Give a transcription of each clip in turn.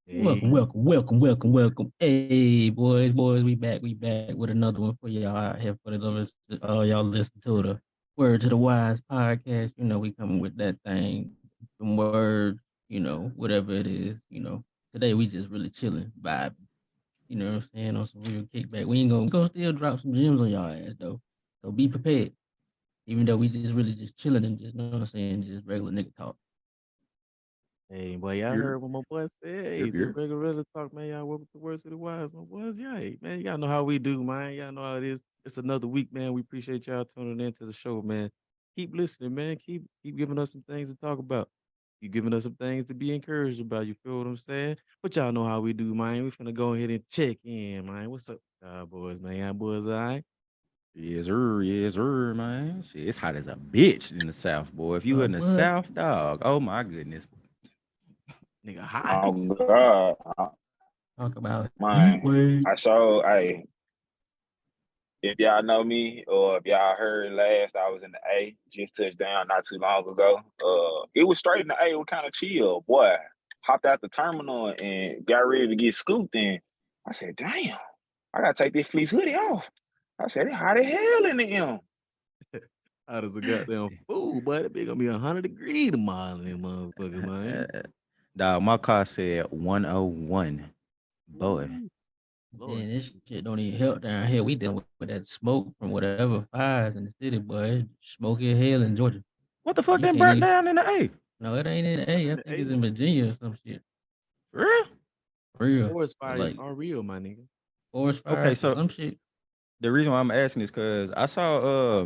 Welcome, Hey, welcome, welcome, welcome, welcome. Hey, boys, we back with another one for y'all out here for the lovers. Y'all listen to the Word to the Wise podcast. You know, we coming with that thing, some words, whatever it is. Today we just really chilling, vibing. You know what I'm saying? On some real kickback. We gonna still drop some gems on y'all ass though. So be prepared. Even though we just really just chilling and just know what I'm saying, just regular nigga talk. hey, boy, y'all You're, heard what my boy said. you're, Hey, just you're. regular talk, man. Y'all work with the words of the wise, my boys. Yeah, hey, man, y'all know how we do, man. Y'all know how it is. It's another week, man. We appreciate y'all tuning into the show, man. Keep listening, man. Keep giving us some things to talk about. Keep giving us some things to be encouraged about. You feel what I'm saying? But y'all know how we do, man. We finna go ahead and check in, man. What's up, boys, man? Y'all boys, all right? Yes, sir, man. Shit, it's hot as a bitch in the South, boy. If you in the What? South, dog, oh my goodness. Nigga, hot. Talk Oh about it. God, Talk about heat man. wave. I saw. Hey, if y'all know me or if y'all heard last, I was in the A. Just touched down not too long ago. It was straight in the A. It was kind of chill, boy. Hopped out the terminal and got ready to get scooped. And I said, "Damn, I gotta take this fleece hoodie off." I said, "It hot as hell in the M." Hot as a goddamn fool, but it be gonna be 100 degrees tomorrow in that motherfucker, man. Dog, my car said 101. Boy, Ooh, Lord. Man, this shit don't even help down here. We dealing with that smoke from whatever fires in the city, boy. It's smoky as hell in Georgia. what the fuck You they can't burnt even. down in the A? No, it ain't in A. I The think it's A, in Virginia or some shit. For real? For real. forest But fires like are real, my nigga. forest Okay, fires or so some shit. the reason why I'm asking is because I saw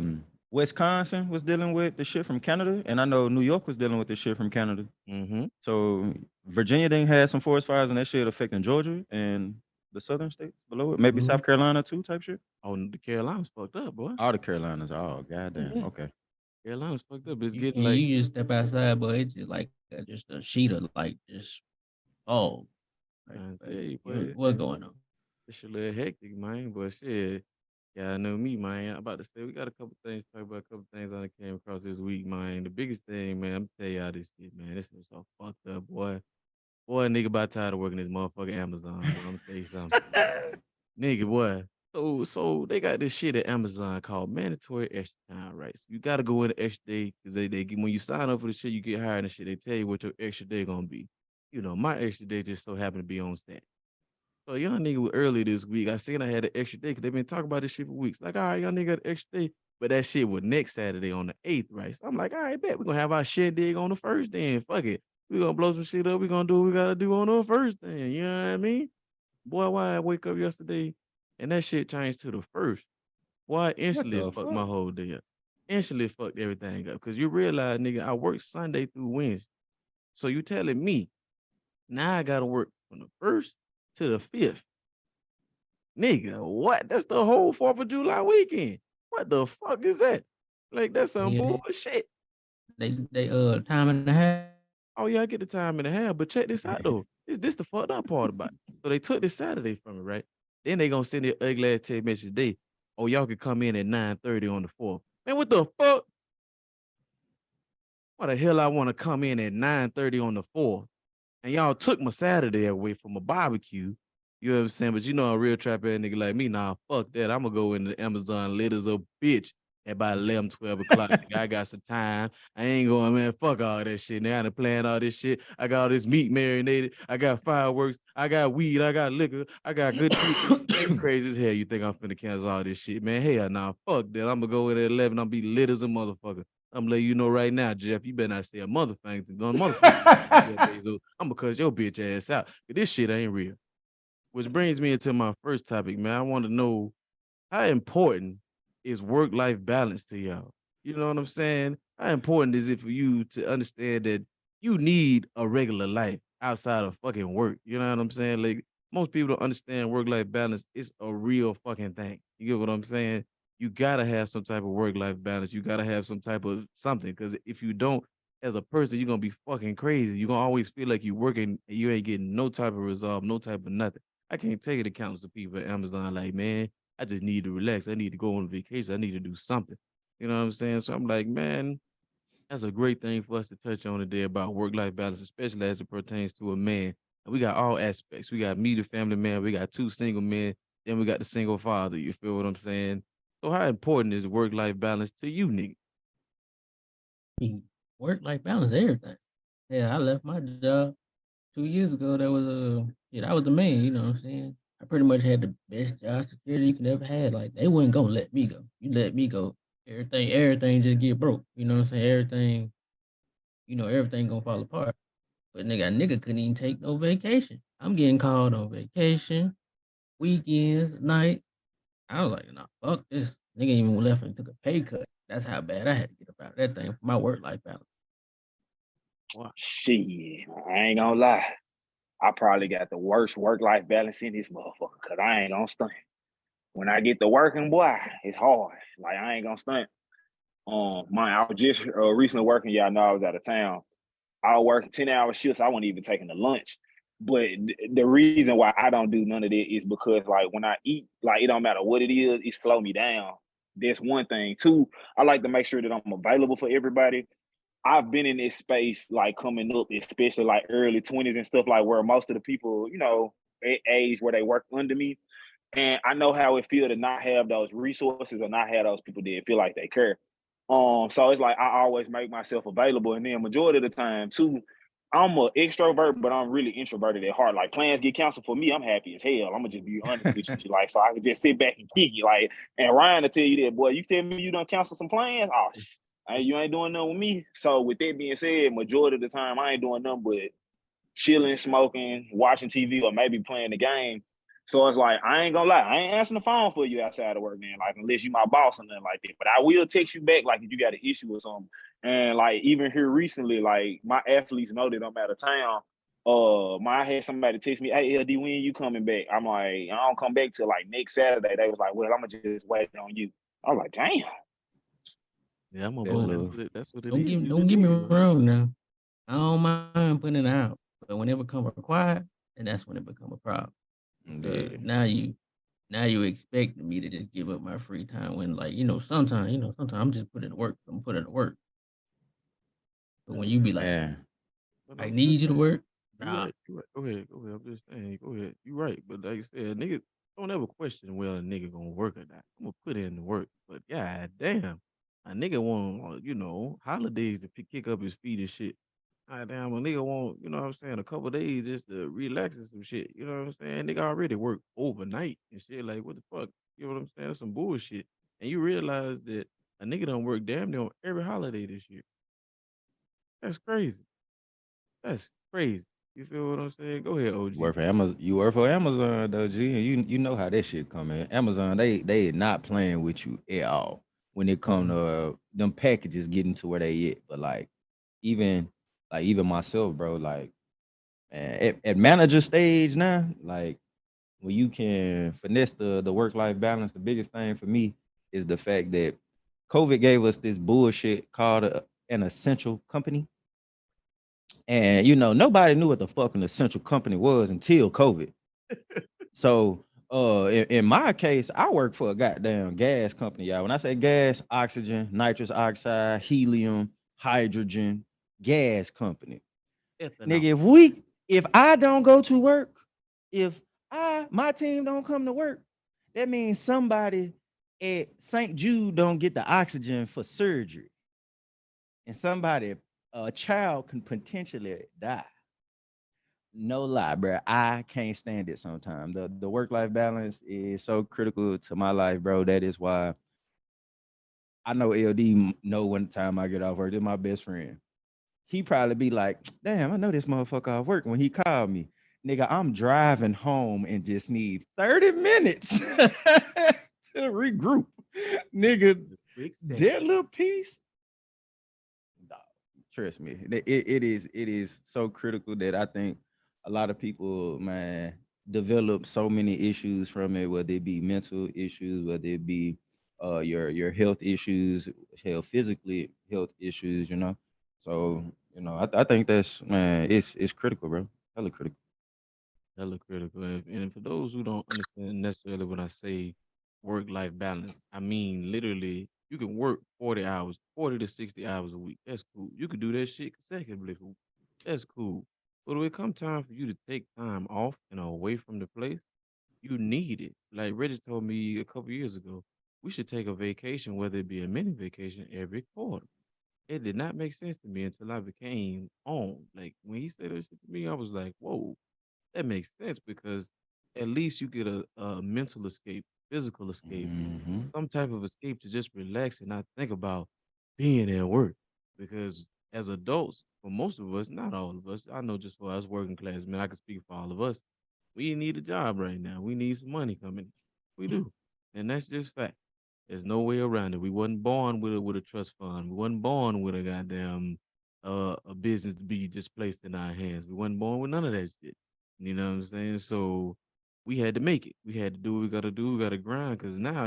Wisconsin was dealing with the shit from Canada, and I know New York was dealing with the shit from Canada. Mm-hmm. So Virginia didn't have some forest fires and that shit affecting Georgia and the southern states below it. Maybe Hmm. South Carolina too, type shit. Oh, the Carolinas fucked up, boy. All the Carolinas. Oh Oh, goddamn. yeah. Okay. Carolinas fucked up. It's You getting and like, you just step outside, but it's just like just a sheet of like just fog. man, I Like tell you, boy, what going on? it's a little hectic, man. But shit, yeah, I know me, man. I'm about to say we got a couple things to talk about, a couple things I came across this week, man. The biggest thing, man, I'm tell y'all this shit, man. This is so fucked up, boy. Boy, nigga about tired of working this motherfucking Amazon, boy. I'm gonna tell you something. Nigga, boy. So they got this shit at Amazon called mandatory extra time, right? So you gotta go in the extra day because they when you sign up for the shit, you get hired and shit. They tell you what your extra day gonna be. You know, my extra day just so happened to be on set. So young nigga was early this week. I seen I had an extra day because they been talking about this shit for weeks. Like, all right, young nigga got an extra day. But that shit was next Saturday on the 8th, right? So I'm like, all right, bet we're gonna have our shit dig on the first day. And fuck it. We gonna blow some shit up. We gonna do what we gotta do on the first day. You know what I mean? Boy, why I wake up yesterday and that shit changed to the first. Boy, I What instantly the fucked my fuck? whole day up. Instantly fucked everything up. Cause you realize, nigga, I work Sunday through Wednesday. So you telling me now I gotta work from the first to the fifth. Nigga, what? That's the whole 4th of July weekend. What the fuck is that? Like that's some Yeah, bullshit. they time and a half. Oh yeah, I get the time and a half, but check this out though. This the fucked up part about it. So they took this Saturday from me, right? Then they gonna send the ugly ass text message today. Oh, y'all can come in at 9:30 on the 4th. Man, what the fuck? Why the hell I want to come in at 9:30 on the 4th? And y'all took my Saturday away from a barbecue. You know what I'm saying? But you know a real trap ass nigga like me, nah, fuck that. I'm gonna go into Amazon lit as a bitch at about 11, 12 o'clock. Nigga, I got some time. I ain't going, man, fuck all that shit. Now I done planned all this shit. I got all this meat marinated. I got fireworks. I got weed. I got liquor. I got good people. Man, you crazy as hell. You think I'm finna cancel all this shit, man? Hell nah, fuck that. I'm gonna go in at 11. I'm be lit as a motherfucker. I'm letting you know right now, Jeff, you better not say a motherfucking thing. Motherfucker. I'm gonna cuss your bitch ass out. This shit ain't real. Which brings me into my first topic, man. I want to know how important is work-life balance to y'all? You know what I'm saying? How important is it for you to understand that you need a regular life outside of fucking work? You know what I'm saying? Like most people don't understand work-life balance. It's a real fucking thing. You get what I'm saying? You gotta have some type of work-life balance. You gotta have some type of something. Because if you don't, as a person, you're gonna be fucking crazy. You're gonna always feel like you're working and you ain't getting no type of resolve, no type of nothing. I can't take it to countless of people at Amazon like, man, I just need to relax. I need to go on vacation. I need to do something. You know what I'm saying? So I'm like, man, that's a great thing for us to touch on today about work-life balance, especially as it pertains to a man. And we got all aspects. We got me, the family man. We got 2 single men. Then we got the single father. You feel what I'm saying? So how important is work-life balance to you, nigga? Work-life balance, everything. Yeah, I left my job 2 years ago. That was yeah, I was the man. You know what I'm saying? I pretty much had the best job security you could ever had. Like they wasn't gonna let me go. You let me go, everything just get broke. You know what I'm saying? Everything gonna fall apart. But nigga couldn't even take no vacation. I'm getting called on vacation, weekends, night. I was like, nah, fuck this. Nigga even left and took a pay cut. That's how bad I had to get about that thing for my work-life balance. Wow. Shit, I ain't gonna lie. I probably got the worst work-life balance in this motherfucker, cause I ain't gonna stunt. When I get to working, boy, it's hard. Like I ain't gonna stunt. I was just recently working. Y'all know I was out of town. I was working 10-hour shifts. I wasn't even taking a lunch. But the reason why I don't do none of that is because like when I eat, like it don't matter what it is, it slow me down. That's one thing. Two, I like to make sure that I'm available for everybody. I've been in this space like coming up, especially like early 20s and stuff like where most of the people, age where they work under me. And I know how it feel to not have those resources or not have those people that feel like they care. So it's like I always make myself available. And then majority of the time too, I'm an extrovert, but I'm really introverted at heart. Like plans get canceled for me, I'm happy as hell. I'm gonna just be honest with you. Like, so I can just sit back and kick it. Like, and Ryan will tell you that, boy, you tell me you done cancel some plans. Oh, you ain't doing nothing with me. So with that being said, majority of the time I ain't doing nothing but chilling, smoking, watching TV, or maybe playing the game. So it's like, I ain't gonna lie, I ain't answering the phone for you outside of work, man. Like, unless you my boss or nothing like that. But I will text you back, like, if you got an issue or something. And like, even here recently, like, my athletes know that I'm out of town. I had somebody text me, hey, LD, when you coming back? I'm like, I don't come back till like next Saturday. They was like, well, I'm gonna just wait on you. I was like, damn. Yeah, I'm a That's boy. love. That's what it Don't is. get You the don't get me nigga, man. wrong now. I don't mind putting it out, but when it become required, then that's when it become a problem. Yeah. Now you expecting me to just give up my free time when like sometimes I'm just putting in work. I'm putting in work. But when you be like, Man. But I I'm need just you to saying, work, you nah. right. You right. Go ahead. Go ahead. I'm just saying, go ahead. You right. But like I said, nigga, don't ever question whether a nigga gonna work or not. I'm gonna put in the work. But god damn, a nigga want, holidays to kick up his feet and shit. God damn, a nigga want, what I'm saying, a couple days just to relax and some shit. You know what I'm saying? Nigga already work overnight and shit. Like, what the fuck? You know what I'm saying? That's some bullshit. And you realize that a nigga don't work damn near on every holiday this year. That's crazy. That's crazy. You feel what I'm saying? Go ahead, OG. Work for Amazon. You work for Amazon though, G. And you know how that shit come in. Amazon, they not playing with you at all when it come to them packages getting to where they at. But even even myself, bro, like man, at manager stage now, like when you can finesse the work life balance, the biggest thing for me is the fact that COVID gave us this bullshit called an essential company. And nobody knew what the fuck an essential company was until COVID. So in my case, I work for a goddamn gas company, y'all. When I say gas, oxygen, nitrous oxide, helium, hydrogen, gas company. Ethanol. Nigga, if I don't go to work, if my team don't come to work, that means somebody at St. Jude don't get the oxygen for surgery. And a child can potentially die. No lie, bro. I can't stand it sometimes. The work-life balance is so critical to my life, bro. That is why I know LD know when time I get off work. They're my best friend. He probably be like, damn, I know this motherfucker off work when he called me. Nigga, I'm driving home and just need 30 minutes to regroup. Nigga, Big sex. that little piece, dog, trust me, it is so critical that I think a lot of people, man, develop so many issues from it, whether it be mental issues, whether it be your health issues, physically health issues, So, I think that's, man, it's critical, bro. Hella critical. Hella critical. And for those who don't understand necessarily when I say work life balance, I mean literally you can work 40 hours, 40 to 60 hours a week. That's cool. You could do that shit consecutively. Fool. That's cool. But when it come time for you to take time off and away from the place, you need it. Like Reggie told me a couple years ago, we should take a vacation, whether it be a mini vacation, every quarter. It did not make sense to me until I became on. Like when he said that shit to me, I was like, whoa, that makes sense because at least you get a mental escape, physical escape, Mm-hmm. some type of escape to just relax and not think about being at work. Because as adults, for most of us, not all of us, I know just for us working class men, I can speak for all of us. We need a job right now. We need some money coming. We do, and that's just fact. There's no way around it. We wasn't born with a trust fund. We wasn't born with a goddamn a business to be just placed in our hands. We wasn't born with none of that shit. You know what I'm saying? So we had to make it. We had to do what we got to do. We got to grind because now,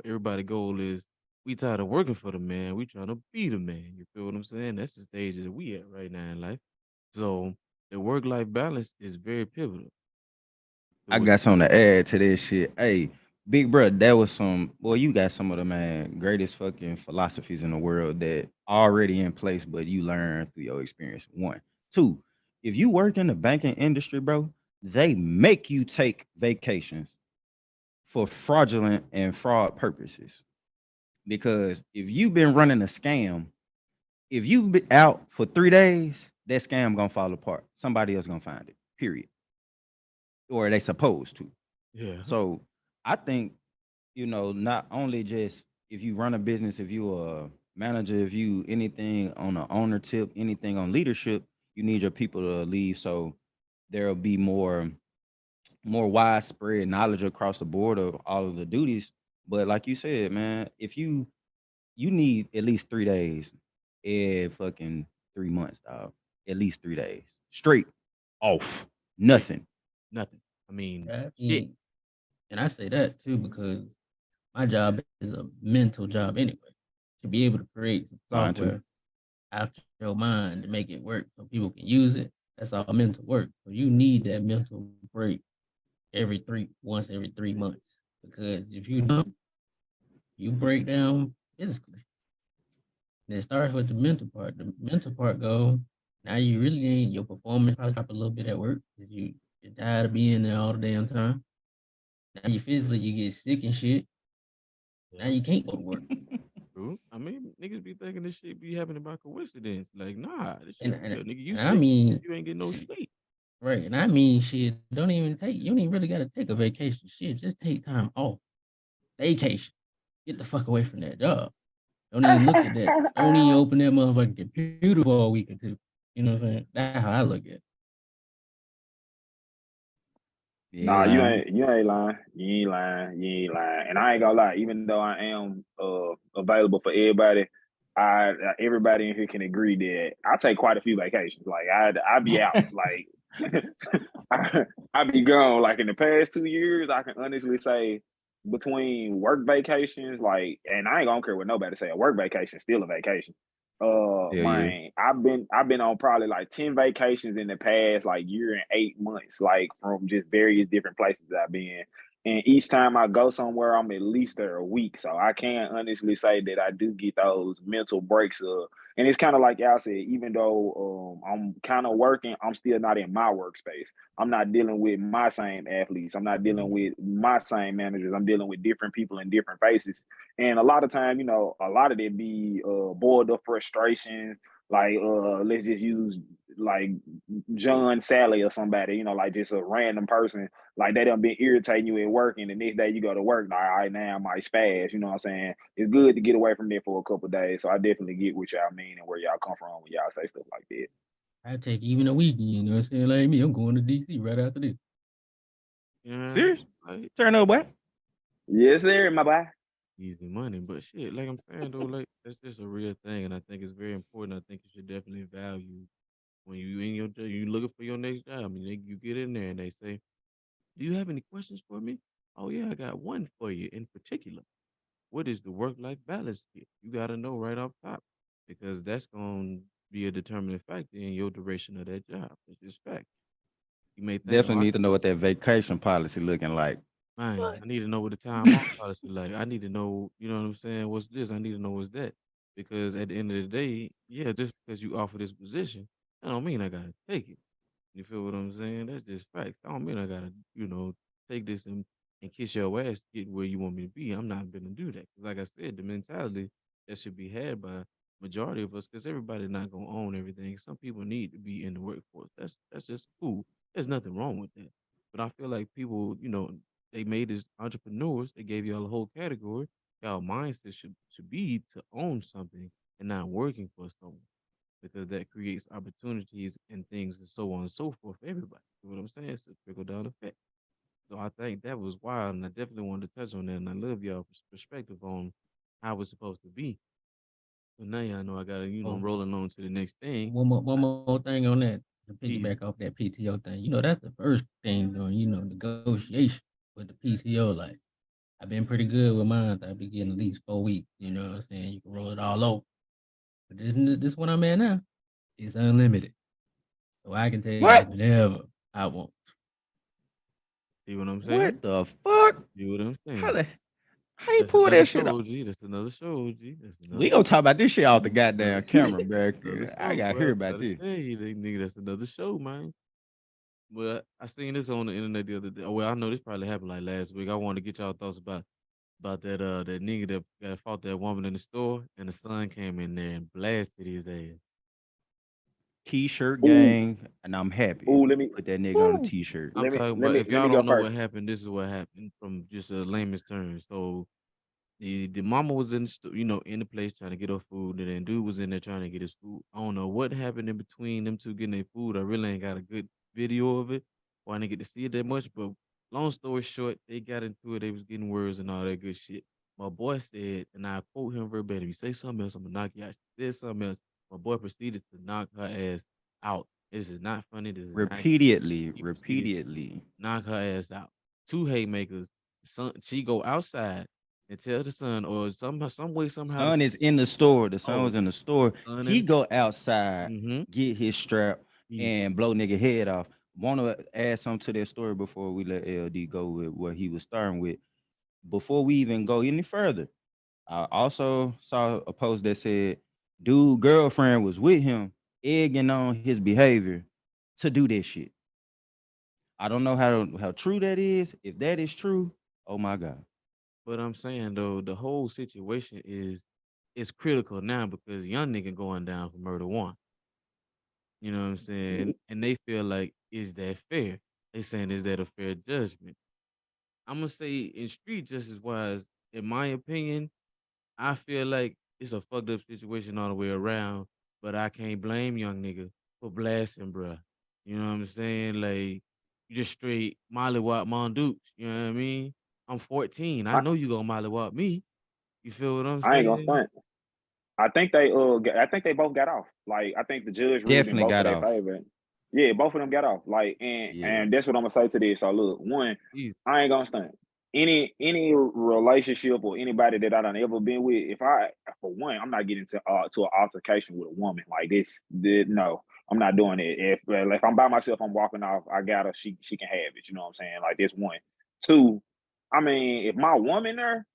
everybody' goal is we tired of working for the man. We trying to be the man. You feel what I'm saying? That's the stage that we at right now in life. So the work life balance is very pivotal to I what got you something do. to add to this shit. Hey, big bro, that was some boy. You got some of the man greatest fucking philosophies in the world that already in place, but you learn through your experience. One, two. If you work in the banking industry, bro, they make you take vacations for fraudulent and fraud purposes. Because if you've been running a scam, if you've been out for 3 days, that scam gonna fall apart. Somebody else gonna find it. Period. Or they supposed to. Yeah. So I think, not only just if you run a business, if you a manager, if you anything on the owner tip, anything on leadership, you need your people to leave so there'll be more widespread knowledge across the board of all of the duties. But like you said, man, if you need at least 3 days every fucking 3 months, dog. At least 3 days. Straight off. Straight Nothing. nothing. I mean, I shit. mean, and I say that too because my job is a mental job anyway. To be able to create some Mine too. software out your mind to make it work so people can use it, that's all mental work. So you need that mental break once every 3 months. Because if you don't, you break down physically. And it starts with the mental part. The mental part go, now you really ain't your performance probably drop a little bit at work because you're tired of being there all the damn time. Now you physically you get sick and shit. Now Yeah. you can't go to work. True. I mean, niggas be thinking this shit be happening by coincidence. Like, nah, this And shit real. Nigga, you and I sick, mean, you ain't getting no sleep. right, and I mean shit, don't even take you don't even really gotta take a vacation. Shit, just take time off. Vacation. Get the fuck away from that job. Don't even look at that. Don't even open that motherfucking computer for a week or two. You know what I'm saying? That's how I look at it. Yeah, Nah, line. you ain't lying. You ain't lying. You ain't lying. And I ain't gonna lie, even though I am available for everybody, everybody in here can agree that I take quite a few vacations. Like I be out. Like I be gone. Like in the past 2 years, I can honestly say between work vacations, like, and I ain't gonna care what nobody say. A work vacation is still a vacation. Hell yeah. Man, I've been on probably like 10 vacations in the past like year and 8 months, like from just various different places I've been. And each time I go somewhere, I'm at least there a week. So I can honestly say that I do get those mental breaks. And it's kind of like y'all said, even though I'm kind of working, I'm still not in my workspace. I'm not dealing with my same athletes. I'm not dealing with my same managers. I'm dealing with different people in different faces. And a lot of time, a lot of it be boiled up frustration. Like let's just use like John Sally or somebody, like just a random person. Like they done been irritating you at work, and the next day you go to work, like, all right, now I might spaz. You know what I'm saying? It's good to get away from there for a couple of days. So I definitely get what y'all mean and where y'all come from when y'all say stuff like that. I take even a weekend, you know what I'm saying? Like me, I'm going to DC right after this. You know, Serious? like Turn up, boy. Yes, sir, my boy. easy money. But shit, like I'm saying though, like that's just a real thing, and I think it's very important. I think you should definitely value when you in your job, you looking for your next job. I mean, you get in there and they say, "Do you have any questions for me?" Oh yeah, I got one for you in particular. What is the work-life balance here? You got to know right off top because that's going to be a determining factor in your duration of that job. It's just fact. You may think, oh, Definitely need to know what that vacation policy looking like. man, What? I need to know what the time off policy like. I need to know, you know what I'm saying? What's this? I need to know what's that. Because at the end of the day, yeah, just because you offer this position, that don't mean I gotta take it. You feel what I'm saying? That's just facts. I don't mean I gotta, take this and kiss your ass to get where you want me to be. I'm not gonna do that. 'Cause like I said, the mentality that should be had by majority of us, because everybody not gonna own everything. Some people need to be in the workforce. That's just cool. There's nothing wrong with that. But I feel like people, they made us entrepreneurs. They gave y'all a whole category. Y'all mindset should be to own something and not working for someone, because that creates opportunities and things and so on and so forth for everybody. You know what I'm saying? It's a trickle down effect. So I think that was wild, and I definitely wanted to touch on that. And I love y'all perspective on how it's supposed to be. So now y'all know I got to, Oh, rolling on to the next thing. one more thing on that to Easy. piggyback off that PTO thing. That's the first thing doing. Negotiation with the PTO. Like I've been pretty good with mine. I've been getting at least 4 weeks. You know what I'm saying? You can roll it all over. But this one I'm at now, it's unlimited, so I can take off What? whenever I want. See what I'm saying? What the fuck? See what I'm How saying? the how you That's pull another that shit show, up? OG. That's another show, OG. That's We another gonna show. talk about this shit off the Another goddamn show. camera, bro. Another I show, gotta boy. hear I'm about trying to this. tell you, nigga, that's another show, man. But I seen this on the internet the other day. Well, I know this probably happened like last week. I want to get y'all thoughts about that nigga that fought that woman in the store, and the son came in there and blasted his ass. T-shirt Ooh, gang, and I'm happy. ooh, let me, Put that nigga on a ooh, t-shirt. I'm let me, talking let about, me, if let y'all me go don't know first. what happened, this is what happened from just a layman's terms. So the mama was in the in the place trying to get her food, and then dude was in there trying to get his food. I don't know what happened in between them two getting their food. I really ain't got a good video of it, or I didn't get to see it that much. But long story short, they got into it. They was getting words and all that good shit. My boy said, and I quote him verbatim: "You say something else, I'm gonna knock you out." She said something else. My boy proceeded to knock her ass out. This is not funny. This is not. Repeatedly, He proceeded to repeatedly. knock her ass out. Two haymakers. Son, she go outside and tell the son, or some way, somehow, Son is in the store. The son oh, was in the store. son He and go outside, mm-hmm. get his strap, He, and blow nigga head off. Want to add something to that story before we let LD go with what he was starting with. Before we even go any further, I also saw a post that said, dude, girlfriend was with him, egging on his behavior to do this shit. I don't know how true that is. If that is true, oh my god. but I'm saying though, the whole situation is critical now because young nigga going down for murder one. You know what I'm saying? And they feel like, is that fair? They saying, is that a fair judgment? I'm gonna say in street justice wise, in my opinion, I feel like it's a fucked up situation all the way around, but I can't blame young nigga for blasting, bruh. You know what I'm saying? Like, you just straight mollywop Mondukes. You know what I mean? I'm 14. I I, know you gonna mollywop me. You feel what I'm I ain't gonna saying? stunt. I think they both got off. Like I think the judge ruled in Definitely both of got their off. favor. Yeah, both of them got off. Like and Yeah. and that's what I'm gonna say to this. So look, one, Easy. I ain't gonna stunt. Any relationship or anybody that I done ever been with, if I for one, I'm not getting to an altercation with a woman like this. No, I'm not doing it. If I'm by myself, I'm walking off. I got her. She can have it. You know what I'm saying? Like this one. Two, I mean, if my woman there.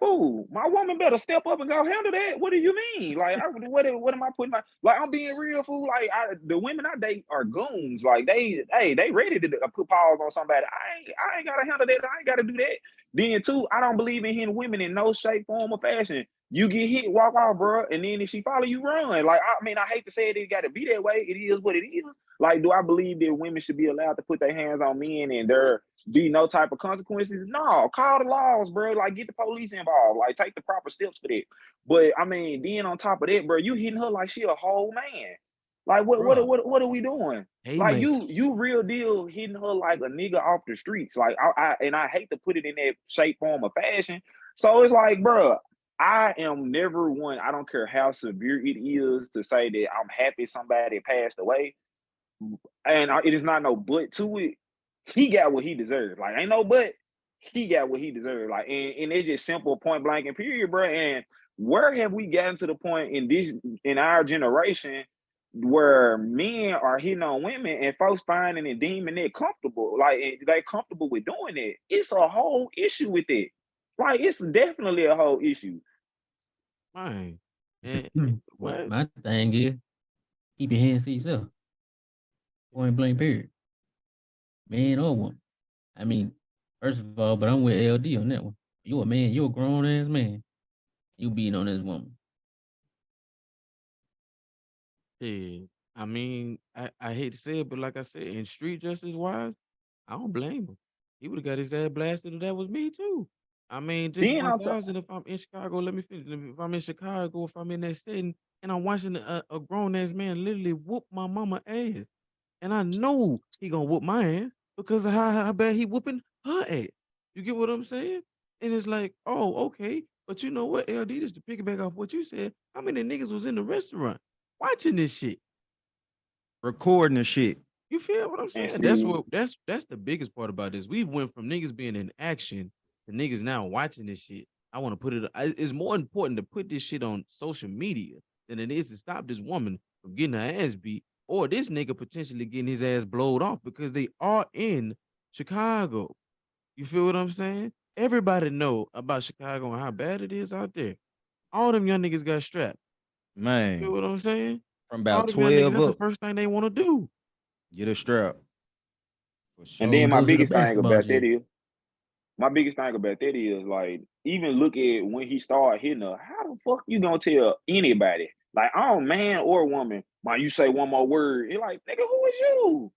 Fool, my woman better step up and go handle that. What do you mean? Like, what am I putting my like? I'm being real, fool. Like, the women I date are goons. Like, they ready to put paws on somebody. I ain't gotta handle that. I ain't gotta do that. Then two, I don't believe in hitting women in no shape, form, or fashion. You get hit, walk off, bro, and then if she follow you, run. Like, I mean, I hate to say it got to be that way. It is what it is. Like, do I believe that women should be allowed to put their hands on men and there be no type of consequences? No, call the laws, bro. Like, get the police involved. Like, take the proper steps for that. But I mean, then on top of that, bro, you hitting her like she a whole man. Like, Bruh. what are we doing? Like, Haymaker. you real deal hitting her like a nigga off the streets. Like, I hate to put it in that shape, form, or fashion. So it's like, bro, I am never one. I don't care how severe it is to say that I'm happy somebody passed away, and it is not no but to it. He got what he deserved. Like ain't no but. He got what he deserved. Like and it's just simple, point blank, and period, bro. And where have we gotten to the point in our generation where men are hitting on women and folks finding and deeming it comfortable? Like they comfortable with doing it. It's a whole issue with it. Like it's definitely a whole issue. Man. And my what? my thing is keep your hands to yourself. Point blank period. Man or woman. I mean, first of all, but I'm with LD on that one. You a man, you a grown ass man. You beating on this woman. Yeah. I mean, I hate to say it, but like I said, in street justice wise, I don't blame him. He would have got his ass blasted if that was me too. I mean, just Then on top, 1,000 if I'm in Chicago, let me finish. If I'm in Chicago, if I'm in that setting and I'm watching a grown ass man literally whoop my mama ass. And I know he gonna whoop my ass because of how bad he whooping her ass. You get what I'm saying? And it's like, oh, okay. But you know what, LD, just to piggyback off what you said, how many niggas was in the restaurant watching this shit? Recording the shit. You feel what I'm and saying? That's see, what that's the biggest part about this. We went from niggas being in action to niggas now watching this shit. I want to put it. It's more important to put this shit on social media than it is to stop this woman from getting her ass beat or this nigga potentially getting his ass blowed off because they are in Chicago. You feel what I'm saying? Everybody know about Chicago and how bad it is out there. All them young niggas got strapped. You feel Man, what I'm saying? from All about them young niggas, 12 that's the up, first thing they want to do. get a strap. For and sure. then my Go to the biggest thing basketball about that gym. is my biggest thing about that is like even look at when he started hitting her. How the fuck you gonna tell anybody? Like, I don't man or woman, man, you say one more word. You're like, nigga, who is you?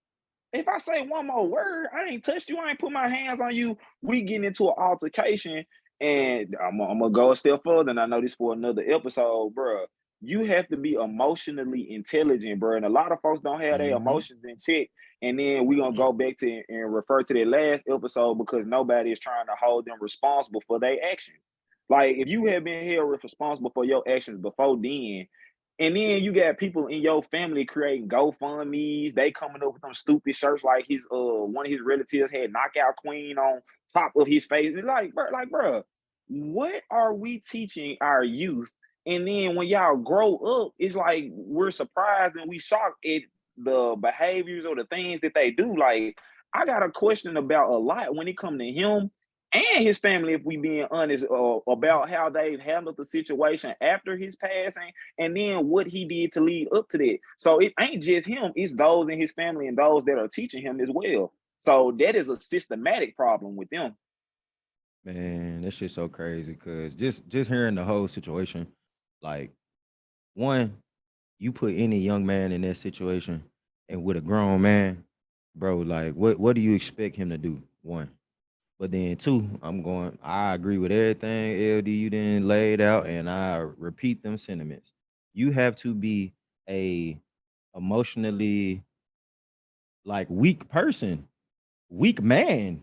If I say one more word, I ain't touched you, I ain't put my hands on you. We getting into an altercation, and I'm gonna go a step further. And I know this for another episode, bro. You have to be emotionally intelligent, bro. And a lot of folks don't have their Mm-hmm. emotions in check. And then we're gonna go back to and refer to that last episode because nobody is trying to hold them responsible for their actions. Like if you have been held responsible for your actions before then, and then you got people in your family creating GoFundMe's. They coming up with them stupid shirts like his one of his relatives had knockout queen on top of his face. It's like, bro, what are we teaching our youth? And then when y'all grow up, it's like we're surprised and we shocked at the behaviors or the things that they do. Like, I got a question about a lot when it come to him and his family, if we being honest, about how they've handled the situation after his passing and then what he did to lead up to that. So it ain't just him, it's those in his family and those that are teaching him as well. So that is a systematic problem with them. Man, that shit's so crazy because just hearing the whole situation, like one, you put any young man in that situation and with a grown man, bro, like what do you expect him to do? One. But then two, I agree with everything LD you didn't laid out, and I repeat them sentiments. You have to be a emotionally like weak person, weak man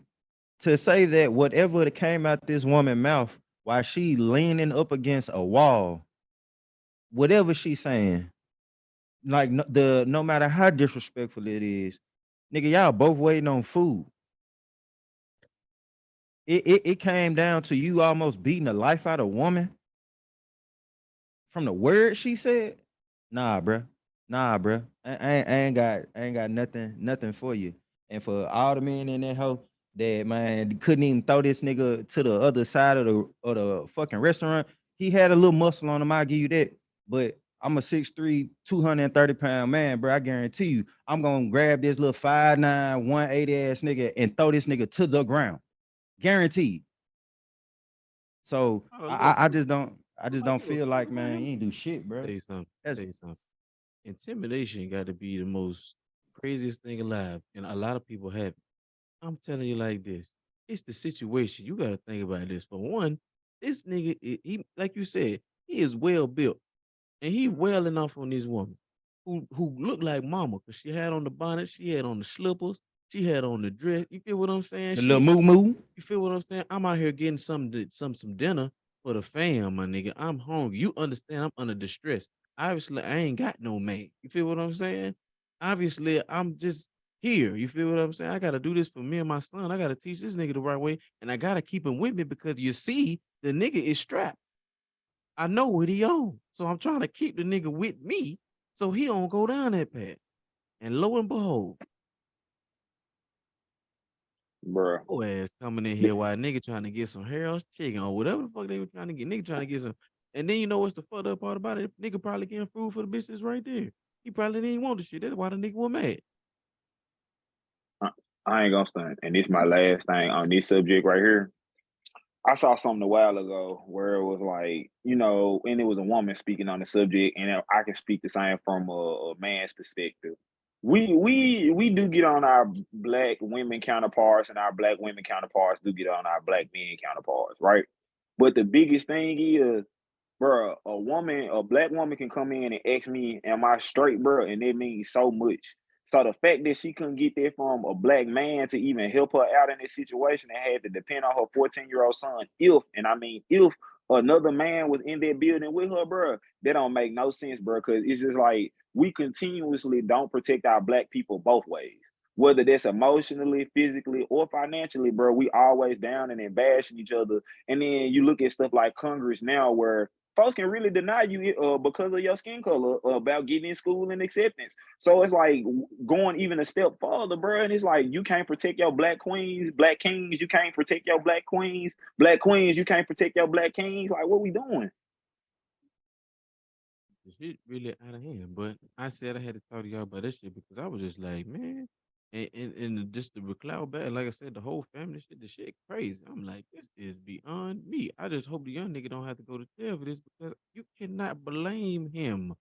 to say that whatever that came out this woman's mouth while she leaning up against a wall, whatever she's saying, like no matter how disrespectful it is, nigga, y'all both waiting on food. It came down to you almost beating the life out of a woman from the word she said. Nah, bruh. Nah, bruh. I ain't got nothing for you. And for all the men in that hoe that man couldn't even throw this nigga to the other side of the fucking restaurant. He had a little muscle on him, I'll give you that. But I'm a 6'3", 230-pound man, bro. I guarantee you, I'm gonna grab this little 5'9", 180 ass nigga and throw this nigga to the ground. Guaranteed. So Oh, look, I just don't look, feel like, man, man, you ain't do shit, bro. tell you something. That's Tell you something. Intimidation got to be the most craziest thing alive, and a lot of people have it. I'm telling you like this. It's the situation. You got to think about this. For one, this nigga, he like you said, he is well built, and he well enough on this woman, who looked like mama, cause she had on the bonnet, she had on the slippers, she had on the dress. You feel what I'm saying? the little moo moo. You feel what I'm saying? I'm out here getting some dinner for the fam, my nigga. I'm hungry. You understand? I'm under distress. Obviously, I ain't got no man. You feel what I'm saying? Obviously, I'm just here. You feel what I'm saying? I gotta do this for me and my son. I gotta teach this nigga the right way, and I gotta keep him with me because you see, the nigga is strapped. I know what he on, so I'm trying to keep the nigga with me so he don't go down that path. And lo and behold, Bro. oh ass coming in here while a nigga trying to get some Harold's chicken or whatever the fuck they were trying to get. Nigga trying to get some. And then you know what's the fucked up part about it? Nigga probably getting food for the bitches right there. He probably didn't want the shit. That's why the nigga was mad. I ain't gonna stunt. And this my last thing on this subject right here. I saw something a while ago where it was like, and it was a woman speaking on the subject, and I can speak the same from a man's perspective. We do get on our black women counterparts, and our black women counterparts do get on our black men counterparts, right? But the biggest thing is, bro, a black woman can come in and ask me, "Am I straight, bro?" And it means so much. So the fact that she couldn't get that from a black man to even help her out in this situation and had to depend on her 14-year-old son, and I mean if another man was in that building with her, bro, that don't make no sense, bro. Because it's just like we continuously don't protect our black people both ways. Whether that's emotionally, physically, or financially, bro, we always down and then bashing each other. And then you look at stuff like Congress now, where folks can really deny you because of your skin color about getting in school and acceptance. So it's like going even a step further, bro. And it's like you can't protect your black queens, black kings. You can't protect your black queens, black queens. You can't protect your black kings. Like, what we doing? The shit really out of hand. But I said I had to talk to y'all about this shit because I was just like, man, and just the cloud back, like I said, the whole family shit, the shit crazy. I'm like, this is beyond me. I just hope the young nigga don't have to go to jail for this because you cannot blame him.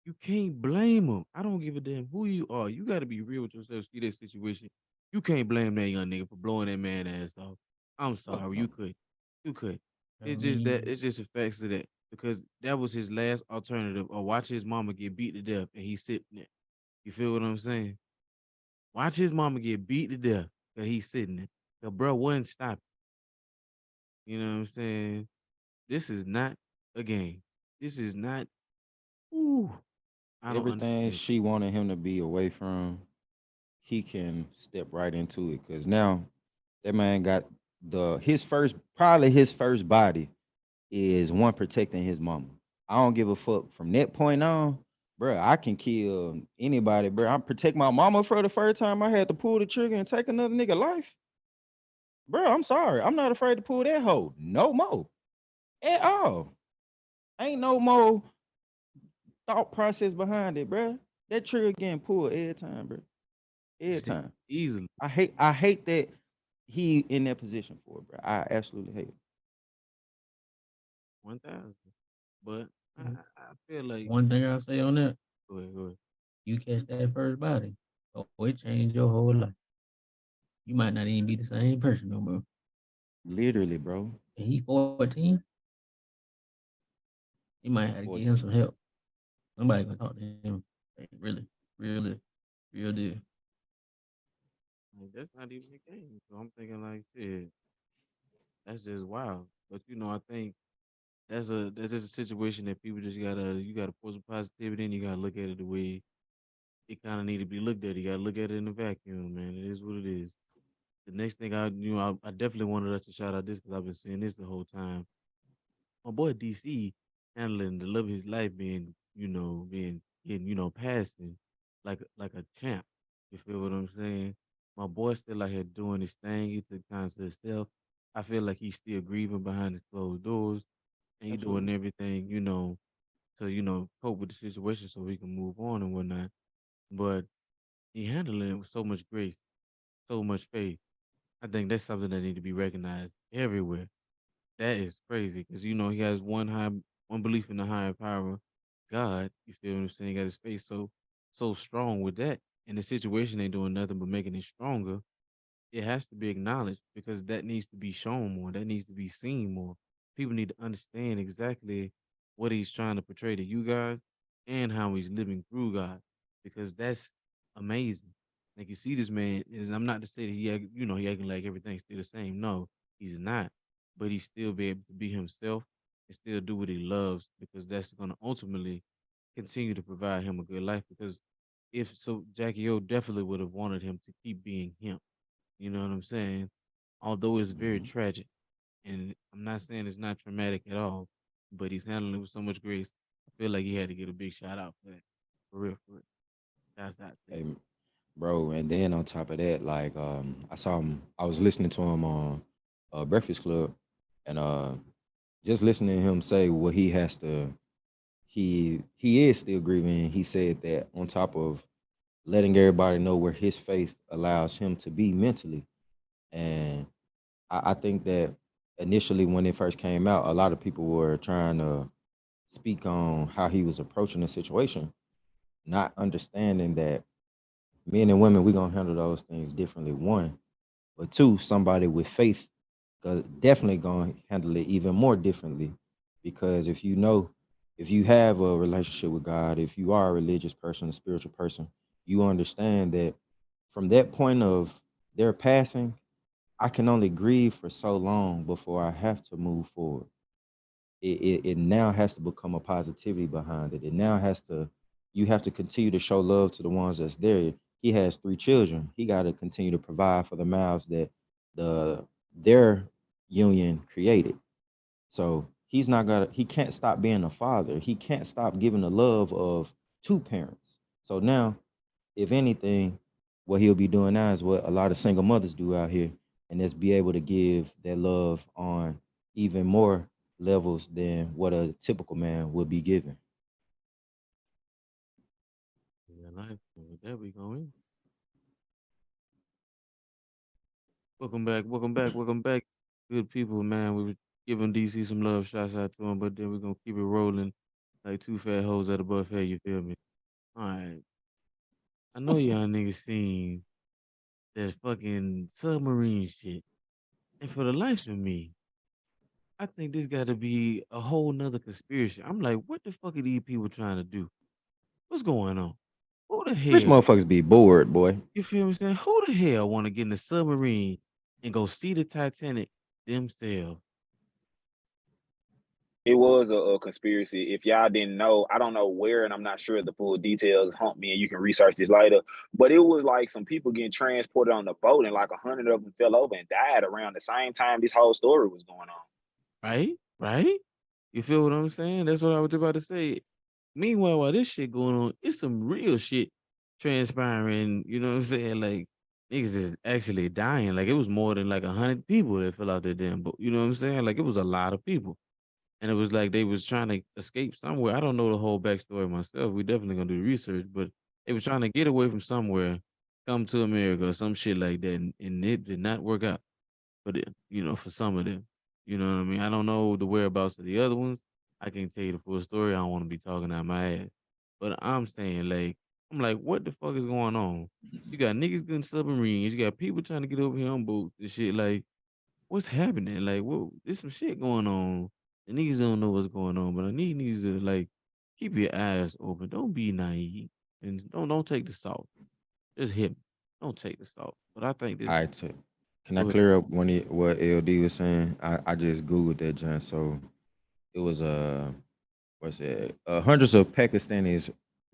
You can't blame him. I don't give a damn who you are. You got to be real with yourself. See that situation. You can't blame that young nigga for blowing that man ass off. I'm Fuck sorry. You no. could. You could. I It's just that. mean, It's just the facts of that because that was his last alternative. Or watch his mama get beat to death and he's sitting there. You feel what I'm saying? Watch his mama get beat to death and he's sitting there. The bro wouldn't stop. You know what I'm saying? This is not a game. This is not. Ooh, I don't Everything understand. she wanted him to be away from, he can step right into it. Cause now that man got probably his first body is one protecting his mama. I don't give a fuck from that point on, bro. I can kill anybody, bro. I protect my mama for the first time I had to pull the trigger and take another nigga life, bro. I'm sorry, I'm not afraid to pull that hoe no more at all. Ain't no more thought process behind it, bro. That trigger getting pulled every time, bro. Every time. Easily. I hate that he in that position for it, bro. I absolutely hate it. 1,000. But Mhm. I feel like one thing I'll say on that, go ahead, go ahead. you catch that first body, oh, it changed your whole life. You might not even be the same person no more. Literally, bro. And he 14, he might have to get him 14. some help. Somebody gonna talk to him. Like, really, really, real deal. Like, that's not even a game. So I'm thinking like shit, that's just wild. But I think that's just a situation that people just you gotta put some positivity in, you gotta look at it the way it kinda need to be looked at. You gotta look at it in the vacuum, man. It is what it is. The next thing I definitely wanted us to shout out this because I've been saying this the whole time. My boy DC handling the love of his life being getting, passing like a champ. You feel what I'm saying? My boy still out here doing his thing. He took time to himself. I feel like he's still grieving behind his closed doors and he doing Absolutely. everything, to, cope with the situation so he can move on and whatnot. But he handling it with so much grace, so much faith. I think that's something that need to be recognized everywhere. That is crazy because he has one belief in the higher power, God. You feel what I'm saying? He got his faith so strong with that, and the situation ain't doing nothing but making it stronger. It has to be acknowledged because that needs to be shown more. That needs to be seen more. People need to understand exactly what he's trying to portray to you guys and how he's living through God because that's amazing. Like you see this man is I'm not to say that he acting like everything's still the same. No, he's not. But he still be able to be himself and still do what he loves because that's gonna ultimately continue to provide him a good life because if so Jackie O definitely would have wanted him to keep being him. You know what I'm saying? Although it's very Mhm. tragic, and I'm not saying it's not traumatic at all, but he's handling it with so much grace. I feel like he had to get a big shout out for that. For real, for real. That's that thing. Hey, bro, and then on top of that, like I was listening to him on Breakfast Club and just listening to him say what he has to he is still grieving. He said that on top of letting everybody know where his faith allows him to be mentally. And I think that initially when it first came out, a lot of people were trying to speak on how he was approaching the situation, not understanding that men and women, we're gonna handle those things differently. One, but two, somebody with faith definitely gonna handle it even more differently. Because if you know, if you have a relationship with God, if you are a religious person, a spiritual person, you understand that from that point of their passing, I can only grieve for so long before I have to move forward. It now has to become a positivity behind it. It now has to, you have to continue to show love to the ones that's there. He has 3 children. He got to continue to provide for the mouths that the their union created. So he's not gonna, he can't stop being a father. He can't stop giving the love of 2 parents. So now, if anything, what he'll be doing now is what a lot of single mothers do out here, and that's be able to give that love on even more levels than what a typical man would be given. Yeah, life. There we go. Welcome back. Welcome back. Welcome back. Good people, man. We were giving DC some love shots out to him, but then we're gonna keep it rolling like two fat hoes at a buffet. You feel me? All right. I know y'all niggas seen that fucking submarine shit, and for the life of me, I think this got to be a whole nother conspiracy. I'm like, what the fuck are these people trying to do? What's going on? Who the Rich hell? motherfuckers be bored, boy. You feel me saying? Who the hell want to get in a submarine and go see the Titanic themselves? It was a conspiracy. If y'all didn't know, I don't know where, and I'm not sure the full details. Hump me, and you can research this later. But it was like some people getting transported on the boat, and like 100 of them fell over and died around the same time this whole story was going on. Right? Right? You feel what I'm saying? That's what I was about to say. Meanwhile, while this shit going on, it's some real shit transpiring. You know what I'm saying? Like niggas is actually dying. Like it was more than like 100 people that fell out that damn boat. You know what I'm saying? Like it was a lot of people. And it was like they was trying to escape somewhere. I don't know the whole backstory myself. We definitely gonna do the research, but they was trying to get away from somewhere, come to America or some shit like that, and it did not work out for them. You know, for some of them. You know what I mean? I don't know the whereabouts of the other ones. I can't tell you the full story. I don't want to be talking out my ass. But I'm saying, like, I'm like, what the fuck is going on? You got niggas getting submarines. You got people trying to get over here on boats and shit. Like, what's happening? Like, whoa, there's some shit going on. The niggas don't know what's going on, but I need niggas to like keep your eyes open. Don't be naive and don't take the salt. Just hit me. Don't take the salt. But I think All this. right, so can I Go ahead. clear up what LD was saying? I just googled that, John. So it was what's it? Hundreds of Pakistanis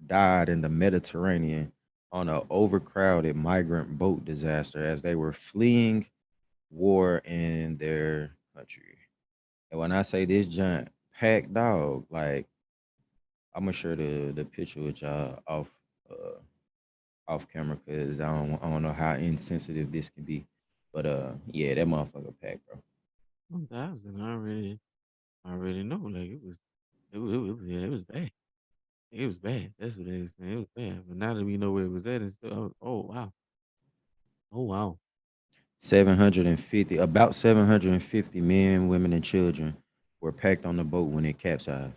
died in the Mediterranean on an overcrowded migrant boat disaster as they were fleeing war in their country. And when I say this giant packed dog, like I'm gonna share the picture with y'all off camera because I don't know how insensitive this can be. But yeah, that motherfucker packed, bro. 1,000. I already know. Like yeah, it was bad. It was bad. That's what they was saying. It was bad. But now that we know where it was at and stuff, oh wow, oh wow. 750, about 750 men, women, and children were packed on the boat when it capsized.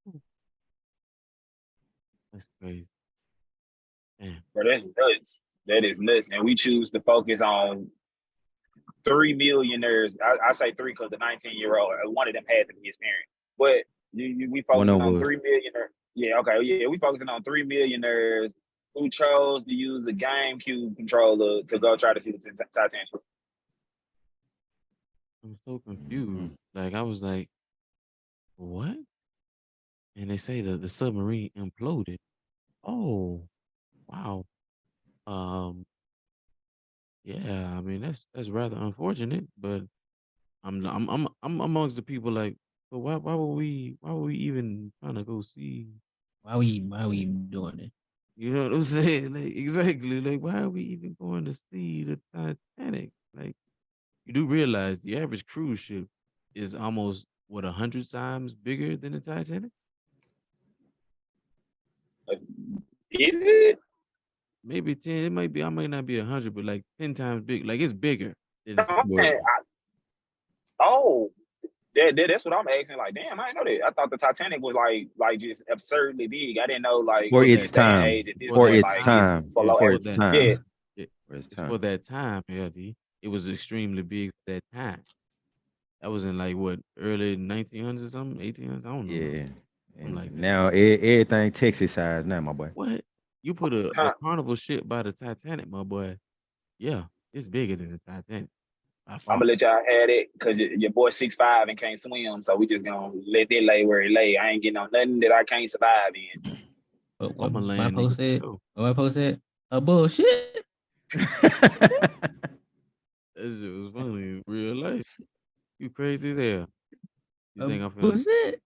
Hmm, that's crazy. Damn. But that's nuts. That is nuts. And we choose to focus on 3 millionaires. I say three because the 19-year-old, one of them had to be his parent. But we One focusing of on was 3 millionaires. Yeah, okay, yeah, we focusing on 3 millionaires who chose to use the GameCube controller to go try to see the Titanic. I'm so mhm. confused. Like I was like, what? And they say the submarine imploded. Oh wow. Um. Yeah. I mean that's rather unfortunate, but I'm amongst the people like, but why would we even trying to go see? Why we doing it? You know what I'm saying? Like exactly. Like why are we even going to see the Titanic? Like you do realize the average cruise ship is almost what 100 times bigger than the Titanic. It Is it? Maybe 10. It might be. I might not be 100, but like 10 times big. Like it's bigger than the But Titanic. Oh, that's what I'm asking. Like, damn, I didn't know that. I thought the Titanic was like just absurdly big. I didn't know like for For in its this that day and time. time, age at this For for that point, its like time. it's time, Yeah. below for For its that. yeah. time, Yeah. for its It's for time. that time, LD. It was extremely big for that time. That was in like what early 1900s or something, 1800s. I don't know. Yeah. Something And like that. now everything Texas size now, my boy. What? You put a Huh. carnival ship by the Titanic, my boy. Yeah, it's bigger than the Titanic by I'm far. gonna let y'all have it because your boy 6'5" and can't swim, so we just gonna let that lay where it lay. I ain't getting on nothing that I can't survive in. But I'm what a my land nigga post for said? sure. What my post said? A bullshit. That shit was funny in real life. You crazy as hell. You A think bullshit.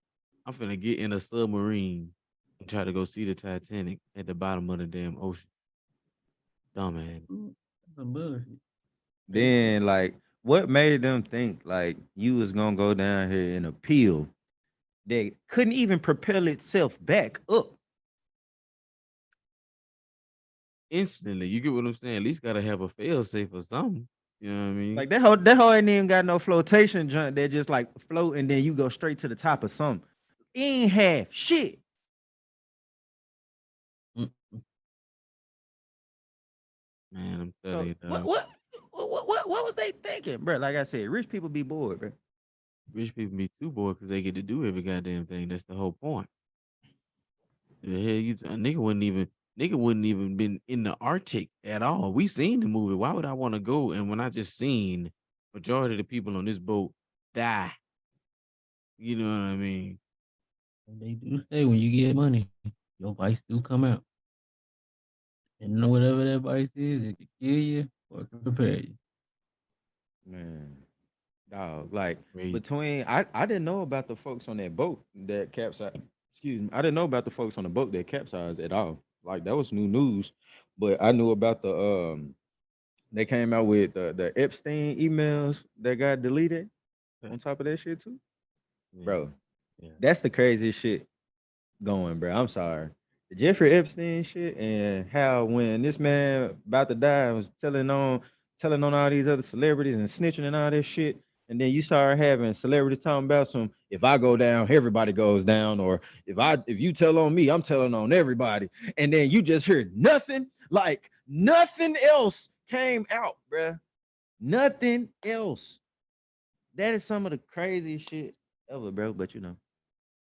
I'm finna get in a submarine and try to go see the Titanic at the bottom of the damn ocean? Dumbass. That's a bullshit. Then like what made them think like you was gonna go down here and appeal that couldn't even propel itself back up? Instantly, you get what I'm saying? At least gotta have a fail safe or something. You know what I mean? Like that whole ain't even got no flotation joint that just like float and then you go straight to the top of something. It ain't half shit. Mm. Man, I'm telling So you, what dog. what what was they thinking, bro? Like I said, rich people be bored, bro. Rich people be too bored because they get to do every goddamn thing. That's the whole point. The hell you a nigga wouldn't even been in the Arctic at all. We seen the movie. Why would I want to go? And when I just seen majority of the people on this boat die, you know what I mean? And they do say when you get money, your vice do come out. And know whatever that vice is, it can kill you or it can prepare you. Man, dog. Like Crazy. between I didn't know about the folks on that boat that capsized. Excuse me. I didn't know about the folks on the boat that capsized at all. Like that was new news. But I knew about the they came out with the Epstein emails that got deleted on top of that shit too. Yeah, Bro, yeah. that's the craziest shit going, bro. I'm sorry. The Jeffrey Epstein shit and how when this man about to die was telling on all these other celebrities and snitching and all this shit. And then you start having celebrities talking about some if I go down, everybody goes down, or if you tell on me, I'm telling on everybody. And then you just hear nothing, like nothing else came out, bruh. Nothing else. That is some of the craziest shit ever, bro. But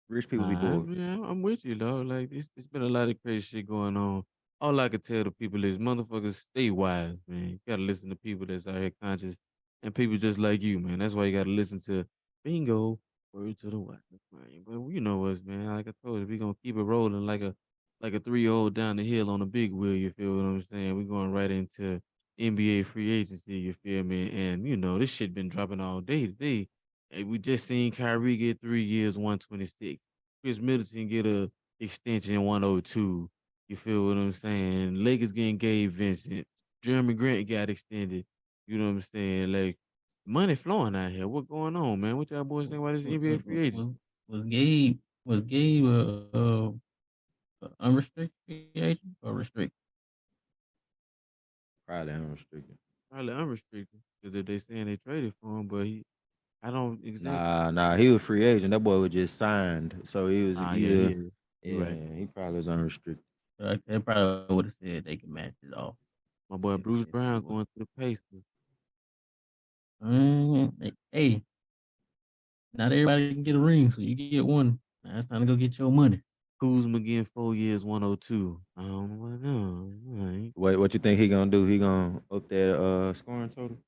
rich people be bored. Yeah, I'm with you, dog. Like it's been a lot of crazy shit going on. All I could tell the people is motherfuckers stay wise, man. You gotta listen to people that's out here conscious and people just like you, man. That's why you gotta listen to bingo, word to the wise, man. But you know us, man. Like I told you, we gonna keep it rolling like a 3-year-old down the hill on a big wheel, you feel what I'm saying? We're going right into NBA free agency, you feel me? And this shit been dropping all day today. Hey, we just seen Kyrie get 3 years, 126. Chris Middleton get a extension 102. You feel what I'm saying? Lakers getting Gabe Vincent. Jeremy Grant got extended. You know what I'm saying? Like money flowing out here. What going on, man? What y'all boys think about this Was, NBA free agency? was Gabe unrestricted free agent or restricted? Probably unrestricted. Probably unrestricted. Because if they saying they traded for him, but I don't exactly. Nah, he was free agent. That boy was just signed, so he was Yeah, he either is. You yeah, right. he probably was unrestricted. They probably would have said they can match it off. My boy Bruce If he Brown was. going to the Pacers. Hey, not everybody can get a ring, so you get one. Now it's time to go get your money. Kuzma getting 4 years, 102. I don't know what no. All right. What you think he gonna do? He gonna up that scoring total?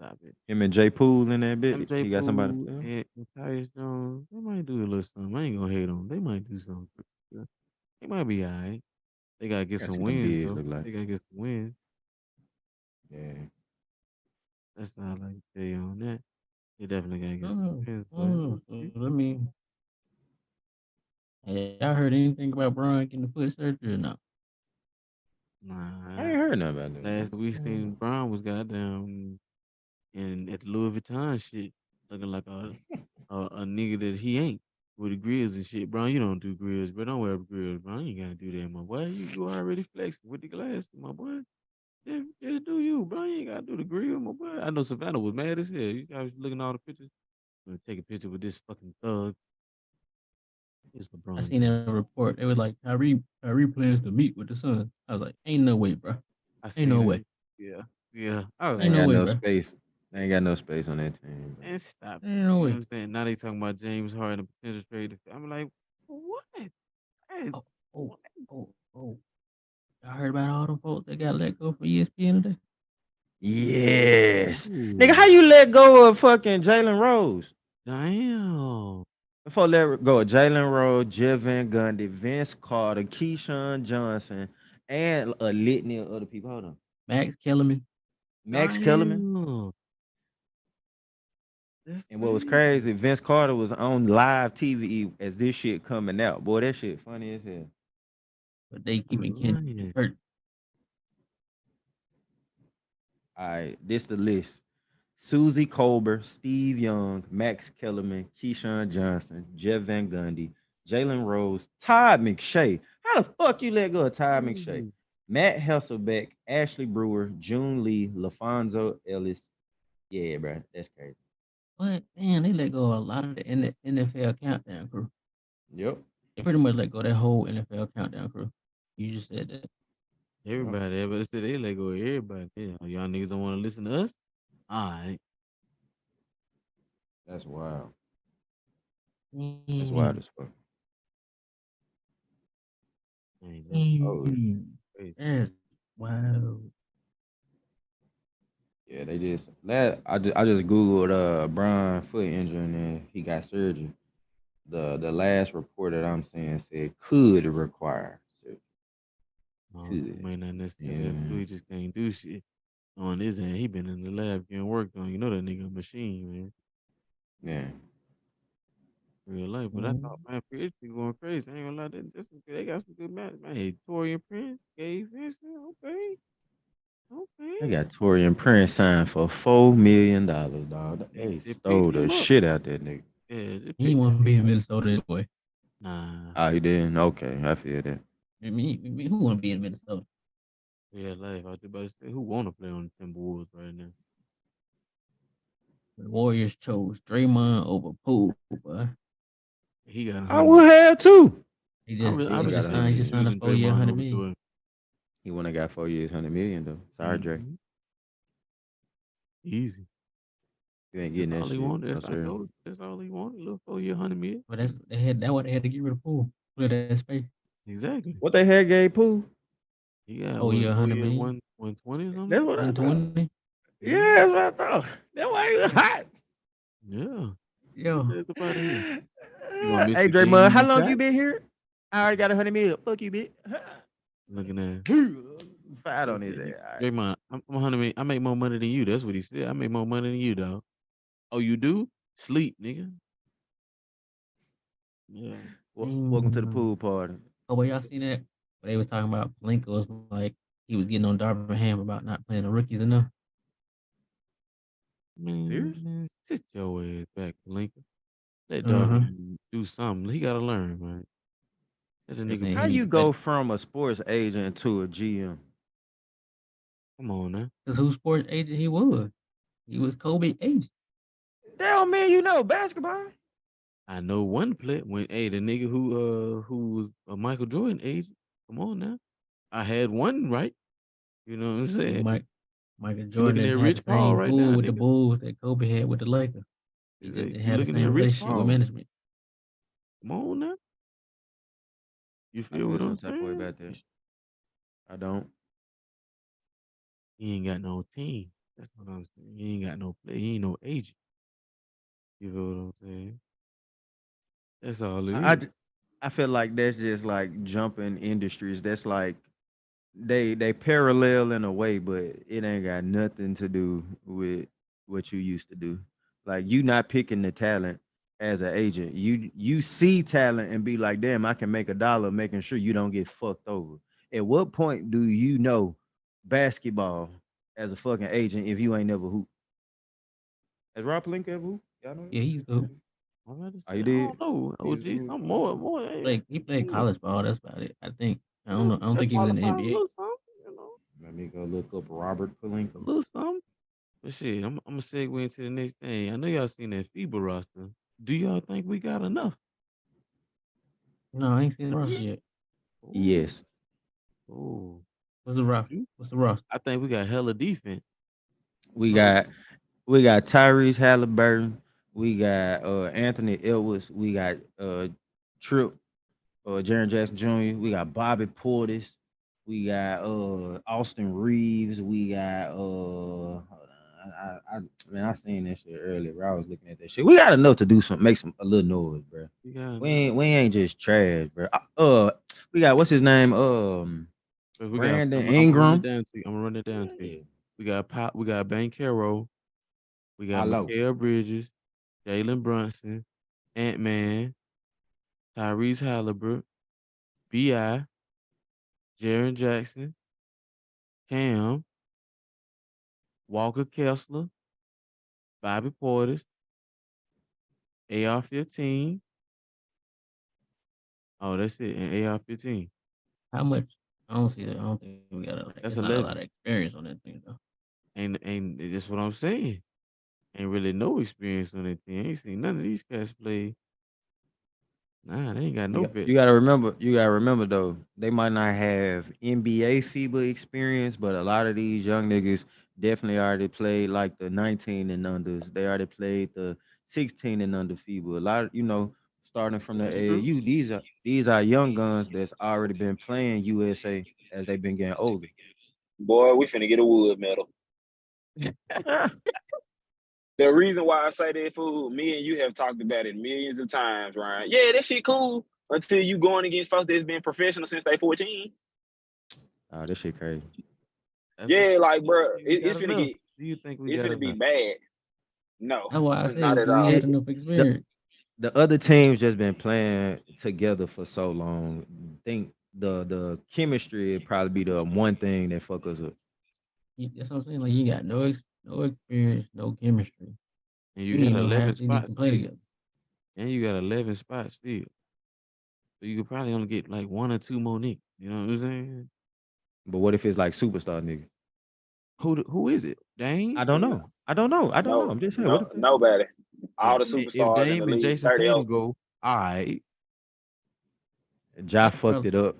Stop it. Him and Jay Poole in that bit. MJ He got somebody to Poole play him? and Tyus Jones, they might do a little something. I ain't gonna hate on them. They might do something. Yeah. They might be all right. They gotta get Gotta some see what them wins bigs though. look like. They gotta get some wins. Yeah. That's all I can tell you on that. They definitely gotta get some Oh, wins, but oh, so let me. Hey, y'all heard anything about Brian getting the foot surgery or not? I nah. ain't heard nothing about Last we seen that. Brown was goddamn in at the Louis Vuitton shit, looking like a nigga that he ain't. with the grills and shit, bro. You don't do grills, bro. Don't wear grills, bro. You ain't gotta do that, my boy. You already flexing with the glasses, my boy. Just do you, bro. You ain't gotta do the grill, my boy. I know Savannah was mad as hell. You guys looking at all the pictures. I'm gonna take a picture with this fucking thug. It's I LeBron seen James. in a report they was like Kyrie plans to meet with the Suns. I was like, ain't no way, bro. I Ain't seen no it. way. Yeah, yeah. I was They Ain't ain't no like, got way, no bro. space. They ain't got no space on that team, bro. man, stop it. Ain't no You know what way. I'm saying? Now they talking about James Harden and potential trade. I'm like, what? Man, Oh, oh, what? oh. I heard about all them folks that got let go from ESPN today. Yes. Nigga, how Ooh, you let go of fucking Jalen Rose? damn. Before let go of Jalen Rose, Jeff Van Gundy, Vince Carter, Keyshawn Johnson, and a litany of other people. Hold on. Max Kellerman. Max Kellerman. Damn. That's And what was crazy. crazy, Vince Carter was on live TV as this shit coming out. Boy, that shit funny as hell. But they I'm keeping Kendrick lying. hurt. All right, this the list. Susie Colbert, Steve Young, Max Kellerman, Keyshawn Johnson, Jeff Van Gundy, Jalen Rose, Todd McShay. How the fuck you let go of Todd McShay? Ooh. Matt Hasselbeck, Ashley Brewer, June Lee, LaFonso Ellis. Yeah, bro, that's crazy. But man, they let go of a lot of the NFL countdown crew. Yep. They pretty much let go of that whole NFL countdown crew. You just said that. Yep. Everybody said they let go of everybody. Yeah, y'all niggas don't want to listen to us? All right. That's wild. That's wild Mm, as fuck. I ain't never Oh crazy. that's wow. yeah, they just I just googled Brian foot injury and then he got surgery. The last report that I'm seeing said could require surgery. It Could. might not necessarily have to. Yeah. He just can't do shit. On his end, he been in the lab getting work done. You know that nigga a machine, man. Yeah. Real life. But I Mm, thought, man, it's been going crazy. I ain't gonna lie. They got some good matches, man. Hey, Torian Prince, Gabe Vincent, okay. Okay. They got Torian Prince signed for $4 million, dog. They, They they picked stole the him up. shit out that nigga. Yeah, they he picked that want to be nigga in up. Minnesota anyway. Nah. Oh, he didn't? Okay, I feel that. Who want to be in Minnesota? Real life. I was about to say, who wanna play on the Timberwolves right now? The Warriors chose Draymond over Poole, boy. He got I 100 would million. have too. I He He wouldn't really got just a see hundred signed. He them just million. signed a choosing 4 year, Draymond 100 over million. Jordan. He wouldn't have got 4 years, 100 million though. Sorry, Dre. Mm-hmm. Easy. You ain't That's getting that all he shit. wanted. No That's I sir. told him. That's all he wanted. A little 4 year, 100 million. But that what they had to get rid of Poole. Clear that space. Exactly. What they had gave Pooh? He got 4 year, what 100 4 year, million. 120 or something. That's what I thought. 120. Yeah, Mm-hmm. that's what I thought. That's why he was hot. Yeah. Get Yo, this up out of here. You gonna miss Hey the game Draymond, how winning long shot? you been here? I already got 100 million. Fuck you, bitch. Looking at Fight on his ass. All right. Draymond, I'm 100 million. I make more money than you. That's what he said. I make more money than you, dog. Oh, you do? Sleep, nigga. Yeah. Welcome to the damn. pool party. Oh, well, y'all seen that? Where they was talking about Palinka was like he was getting on Darvin Ham about not playing the rookies enough. Serious? Man, sit your ass back, Lincoln. Let Uh huh. Darvin do something. He gotta learn, man. Let the They're nigga saying he How need you to play go from a sports agent to a GM? come on now. because whose sports agent he was. He was Kobe agent. That don't mean you know basketball. I know one play when the nigga who was a Michael Jordan agent. Come on now. I had one right. You know what I'm And saying? Michael You Jordan looking at didn't have the Rich Paul same right pool now, with the nigga. Bulls that Kobe had with the Lakers. He just didn't You have the looking at same Rich relationship with Paul. management. Come on now. You I feel feel what some I'm type of way saying? about that. I don't. He ain't got no team. That's what I'm saying. He ain't got no play. He ain't no agent. You feel what I'm saying? That's all it I, I, is. ju- I feel like that's just like jumping industries. That's like they parallel in a way, but it ain't got nothing to do with what you used to do. Like you not picking the talent as an agent. You see talent and be like, damn, I can make $1 making sure you don't get fucked over. At what point do you know basketball as a fucking agent if you ain't never hoop? Has Rob Pelinka ever hoop? Y'all know Yeah, him? he used to. I'm about to Oh, say, you I did? don't know. He was OG, cool. some more. Like he played college ball. That's about it. I think. I don't know. I don't That think he was in the qualifies a NBA. little something, you know, Let me go look up Robert a Palinka. little something. But shit, I'm gonna segue into the next thing. I know y'all seen that FIBA roster. Do y'all think we got enough? No, I ain't seen the roster yet. Ooh, Yes. ooh. What's the roster? You- What's the roster? I think we got hella defense. We No, got we got Tyrese Halliburton. We got Anthony Edwards. We got Trip, Jaren Jackson Jr. We got Bobby Portis. We got Austin Reeves. We got hold on. Man, I seen that shit earlier, bro. I was looking at that shit. We got enough to do some, make some a little noise, bro. we got We enough. ain't just trash, bro. We got what's his name? But we got. Brandon I'm gonna run it Ingram. down to you. I'm gonna run it down to you. Yeah. We got Pop. We got Bankero. We got Hello. Mikael Bridges, Jalen Brunson, Ant Man, Tyrese Halliburton, Bi, Jaren Jackson, Cam, Walker Kessler, Bobby Portis, AR-15. Oh, that's it. And AR-15. How much? I don't see that. I don't think we got That's not a lot 11. of experience on that thing though. And that's what I'm saying. Ain't really no experience on that team. Ain't seen none of these guys play. Nah, they ain't got no vet. You gotta remember though, they might not have NBA FIBA experience, but a lot of these young niggas definitely already played like the 19 and unders. They already played the 16 and under FIBA. A lot of starting from the That's true. AAU, these are young guns that's already been playing USA as they've been getting older. Boy, we finna get a wood medal. The reason why I say that, fool, me and you have talked about it millions of times, Ryan. Yeah, that shit cool until you going against folks that's been professional since they 14. Oh, this shit crazy. That's what Yeah, like, bro, we got it's finna enough. get, Do you think we it's got finna be enough? bad. No, That's why I said not at do we all. had It, enough the experience? the other teams just been playing together for so long. Think the chemistry would probably be the one thing that fuck us up. That's what I'm saying. Like you got no experience, no chemistry. And you You ain't got even know 11 half these niggas spots can play filled. together. And you got 11 spots filled. So you could probably only get like one or two more niggas. You know what I'm saying? But what if it's like superstar niggas? Who is it? Dame? I don't know. I don't know. I don't know. No, I'm just saying. What no, if it's nobody. All the If superstars in the Dame and league, Jason 30 Tatum over. go, all right, Ja I fucked probably it up?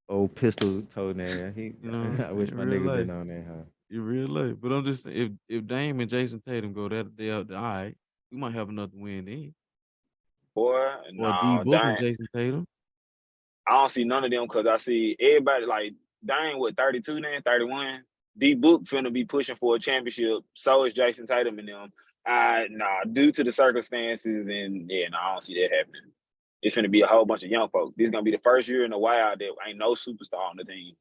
Old pistol toenail. you know what I I'm wish saying? my Real nigga life. been on that, huh? In real life. But I'm just saying, if Dame and Jason Tatum go, that they all right, we might have enough to win then. Boy, Or D no, Book and dang. Jason Tatum. I don't see none of them because I see everybody like Dame with 32 now, 31. D Book finna be pushing for a championship. So is Jason Tatum and them. Due to the circumstances and yeah, I don't see that happening. It's gonna be a whole bunch of young folks. This is gonna be the first year in a while that ain't no superstar on the team.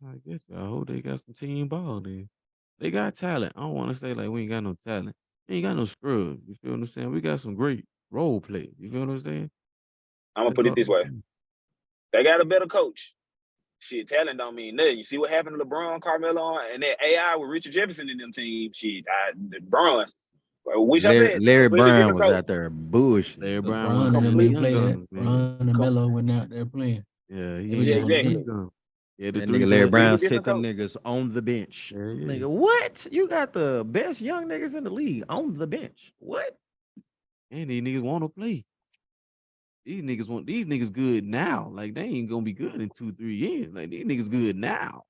I guess I hope they got some team ball then. They got talent. I don't want to say like we ain't got no talent. We ain't got no scrubs. You feel what I'm saying? We got some great role players. You feel what I'm saying? I'm gonna That's put it all this I'm way. saying. They got a better coach. Shit, talent don't mean nothing. You see what happened to LeBron, Carmelo, and that AI with Richard Jefferson in them teams. Shit, the Bronze. Which I Larry, said, Larry completely Brown different was coach. out there bullshit. Larry because Brown wasn't Bron and playing them the didn't Complete, young play that. guns, man. Bron and com- Melo went out there playing. Yeah, They he was ain't young had the as a three exactly. bitch. gun. He had the That three nigga Larry gun. Completely Brown sit different them coach. niggas on the bench. Yeah, yeah. Nigga, what? You got the best young niggas in the league on the bench. What? And these niggas want to play. These niggas good now. Like they ain't gonna be good in 2-3 years. Like these niggas good now.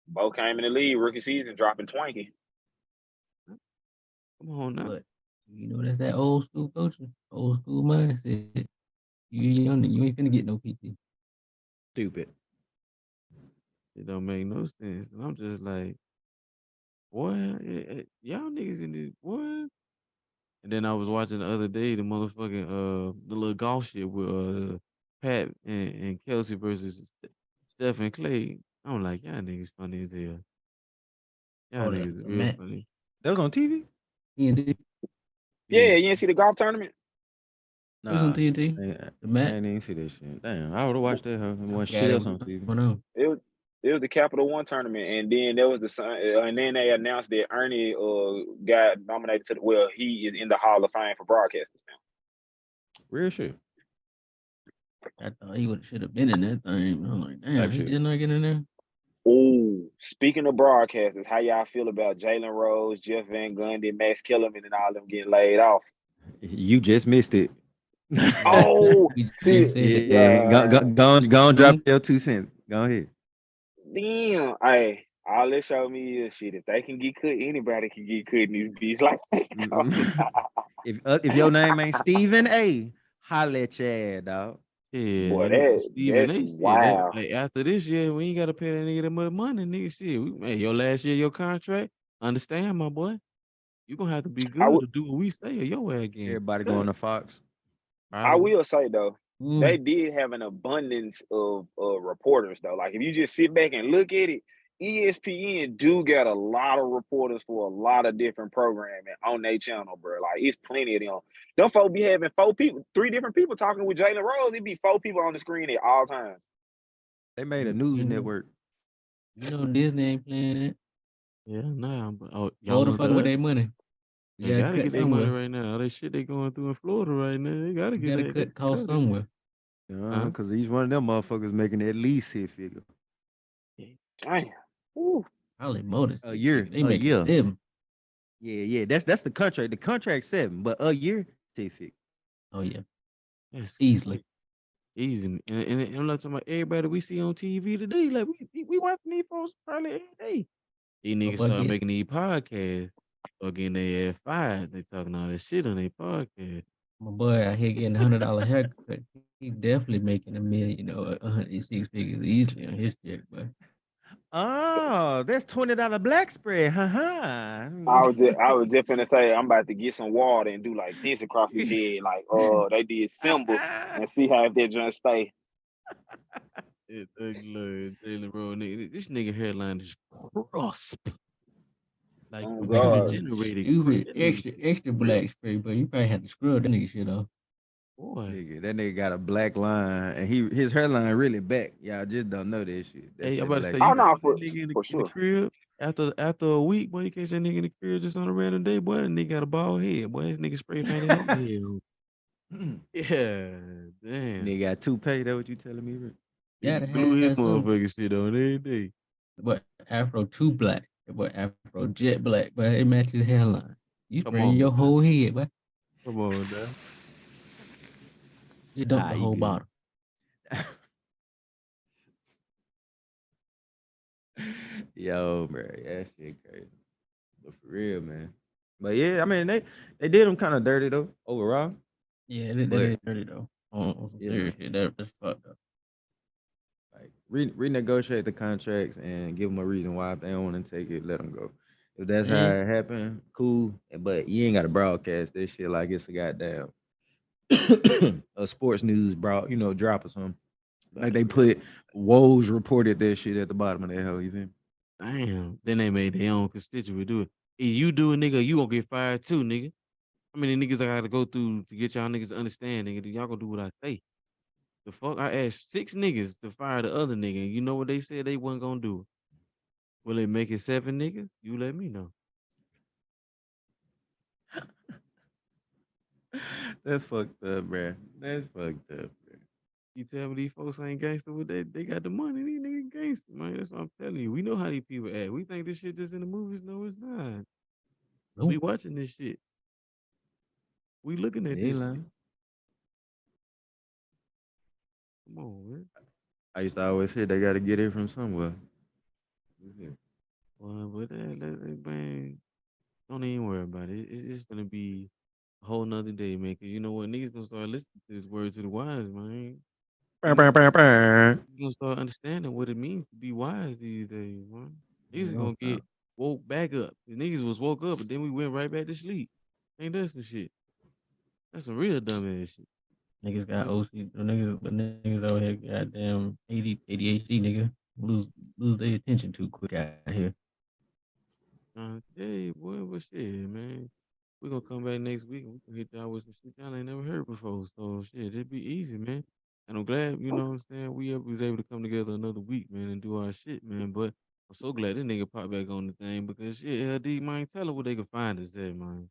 Bo came in the league rookie season, dropping 20. Come on now. But you know that's that old school coaching, old school mindset. You young, you ain't finna get no PT. Stupid. It don't make no sense. And I'm just like, boy, y'all niggas in this boy. And then I was watching the other day the motherfucking the little golf shit with Pat and Kelsey versus Steph and Clay. I'm like, y'all niggas funny as hell. Y'all Oh, the, niggas is the real match. funny. That was on TV? TNT. Yeah. Yeah, you didn't see the golf tournament? It was on Nah. TNT. I The I match. ain't even see that shit. Damn, I would have watched that. Huh? I Wasn't shit forgot it else was on TV. going on. It was It was the Capital One tournament, and then there was and then they announced that Ernie got nominated to he is in the Hall of Fame for broadcasters now. Real shit. I thought he should have been in that thing. I'm like, damn, he did not get in there. Oh, speaking of broadcasters, how y'all feel about Jalen Rose, Jeff Van Gundy, Max Kellerman, and all them getting laid off? You just missed it. Oh, see, yeah. Go on, drop your 2 cents. Go ahead. Damn, hey, all this show me is shit. If they can get cut, anybody can get cut in these beats. Like, if your name ain't Stephen A, holla at your ass, dog. Yeah, boy, that's wild. Like, after this year, we ain't gotta pay that nigga that much money, nigga. Shit, your last year, your contract. Understand, my boy? You gonna have to be good to do what we say or your ass again. Everybody going to Fox. I will say though, they did have an abundance of reporters though. Like if you just sit back and look at it, ESPN do got a lot of reporters for a lot of different programming on their channel, bro. Like it's plenty of them. Them folks be having 3 different people talking with Jalen Rose. It be 4 people on the screen at all times. They made a news network. You know Disney ain't playing it. Yeah, nah. But y'all the fuck with their money. They gotta get their money right now. All that shit they going through in Florida right now. They gotta get that cut cost somewhere. Because each one of them motherfuckers making at least 6 figures. Damn. Probably more than a year. They make 7. Yeah. That's the contract. The contract 7, but a year 6 figures. Oh yeah. That's easily. Easy. And I'm not talking about everybody we see on TV today. Like we watching these folks probably every day. These niggas start making these podcasts or getting their ass fired. They talking all that shit on their podcast. My boy out here getting $100 haircut. He definitely making $1 million or 106 figures easily on his check, but oh, that's $20 black spread. I was just gonna say I'm about to get some water and do like this across his head, like they did symbol and see how if that joint stay. This nigga hairline is crusp. Like regenerated. Extra black spray, but you probably have to scrub that nigga shit off. Boy, that nigga got a black line, and his hairline really back. Y'all just don't know that shit. Hey, I'm about to say, you know, for sure. The crib after a week, boy, you catch that nigga in the crib just on a random day, boy. And nigga got a bald head, boy. That nigga spray painted his head. Yeah, damn. Nigga got toupee. That what you telling me, Rick? He glue his motherfucking shit on every day. But Afro too black, but Afro jet black, but it matches hairline. You spray your whole head, but come on, now. You dump the whole bottle. Yo, bro, that shit crazy. But for real, man. But yeah, I mean they did them kind of dirty though overall. Yeah, they did dirty though. On some serious shit, that's fucked up. Like renegotiate the contracts and give them a reason why. If they don't want to take it, let them go. If that's how it happened, cool. But you ain't got to broadcast this shit like it's a goddamn a sports news drop or something. Like they put Woes reported that shit at the bottom of that hell, you think? Damn. Then they made their own constituent do it. If you do it, nigga, you gonna get fired too, nigga. How many niggas I gotta go through to get y'all niggas to understand, nigga? Y'all gonna do what I say. The fuck? I asked 6 niggas to fire the other nigga, and you know what they said they wasn't gonna do? Will it make it 7 niggas? You let me know. That's fucked up, bruh. That's fucked up, bruh. You tell me these folks ain't gangster with they got the money, these niggas gangster, man. That's what I'm telling you. We know how these people act. We think this shit just in the movies. No, it's not. Nope. We watching this shit. We looking at this shit. Come on, man. I used to always say they gotta get it from somewhere. Well, but man, don't even worry about it. It's gonna be a whole nother day, man. Cause you know what, niggas gonna start listening to this word to the wise, man. You gonna start understanding what it means to be wise these days, man. Niggas gonna get woke back up. The niggas was woke up, but then we went right back to sleep. Ain't that some shit? That's some real dumbass shit. Niggas got OC. Niggas over here goddamn ADHD, nigga. Lose their attention too quick out here. Hey, boy, what shit, man? We gonna come back next week and we can hit y'all with some shit y'all ain't never heard before. So shit, it'd be easy, man. And I'm glad, you know what I'm saying, we was able to come together another week, man, and do our shit, man. But I'm so glad this nigga popped back on the thing because shit, LD, man, tell her where they can find us at, man.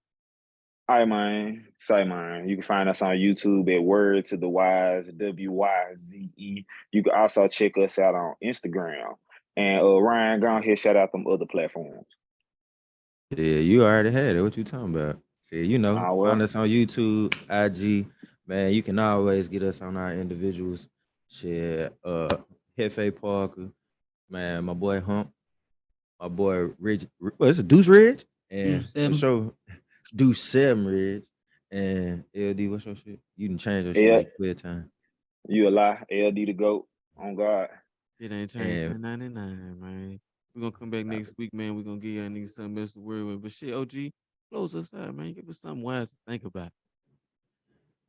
All right, man. Say, man. You can find us on YouTube at Word to the Wise, WYZE. You can also check us out on Instagram. And Ryan, go ahead, shout out them other platforms. Yeah, you already had it. What you talking about? See, you know, find Well, us on YouTube, IG. Man, you can always get us on our individuals. Shit, Hefe Parker, man, my boy Hump, my boy Rich. What's it, Deuce Ridge? You And for seven. sure, Deuce Seven Ridge. And LD, what's your shit? You can change your shit yeah, like clear time. you a lie. LD the GOAT. On God. It ain't changed And since 99, man. We're gonna come back next week, man. We're gonna give y'all niggas something else to worry with. But shit, OG, close us out, man. Give us something wise to think about.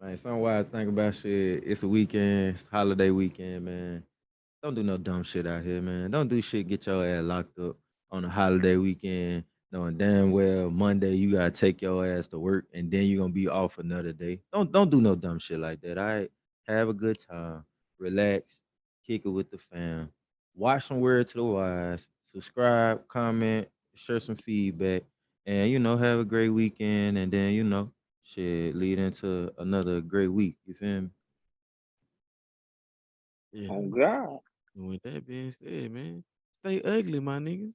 man, something wild to think about shit. It's a weekend, it's holiday weekend, man. Don't do no dumb shit out here, man. Don't do shit, get your ass locked up on a holiday weekend, knowing damn well Monday you gotta take your ass to work and then you're gonna be off another day. Don't do no dumb shit like that. All right. Have a good time. Relax. Kick it with the fam. Watch some Word to the Wise. Subscribe, comment, share some feedback. And have a great weekend and then, shit lead into another great week. You feel me? Yeah. On God. And with that being said, man, stay ugly, my niggas.